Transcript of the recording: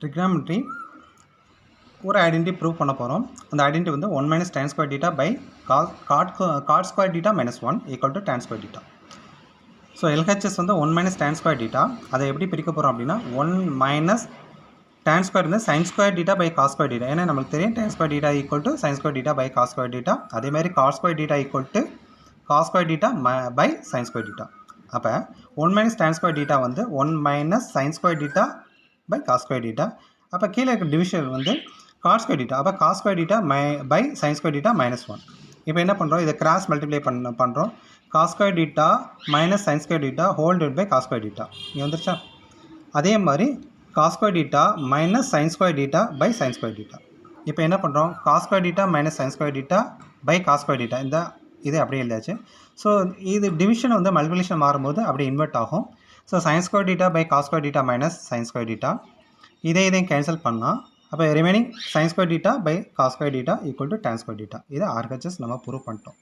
trigonometry ஒரு identity prove பண்ண போகிறோம். அந்த ஐடென்டிட்டி வந்து 1 minus tan square theta by cot square theta minus 1 equal to tan square theta. So LHS வந்து 1 minus tan square theta. அதை எப்படி பிரிக்க போகிறோம் அப்படின்னா 1 minus tan square வந்து sin square theta by cos square theta. ஏன்னா நமக்கு தெரியும் tan square theta equal to sin square theta by cos square theta. அதே மாதிரி cos square theta equal to cos square theta by sin square theta. அப்போ 1 minus tan square theta வந்து 1 minus sin square theta by cos square theta. அப்போ கீழே இருக்க division வந்து cos square theta. அப்போ cos square theta by sin square theta minus 1. இப்போ என்ன பண்ணுறோம், இதை கிராஸ் மல்டிப்ளை பண்ணுறோம். cos square theta minus sin square theta whole divided by cos square theta. இங்கே வந்துருச்சா? அதே மாதிரி cos square theta minus sin square theta by sin square theta. இப்போ என்ன பண்ணுறோம், cos square theta minus sin square theta by cos square theta. இந்த இது அப்படியே எழுதாச்சு. ஸோ இது டிவிஷன் வந்து மல்டிப்ளிகேஷன் மாறும்போது அப்படியே இன்வெர்ட் ஆகும். So sin square theta by cos square theta minus sin square theta. இதையும் கேன்சல் பண்ணால் அப்போ remaining sin square theta by cos square theta equal to tan square theta. இதை RHS நம்ம ப்ரூவ் பண்ணிட்டோம்.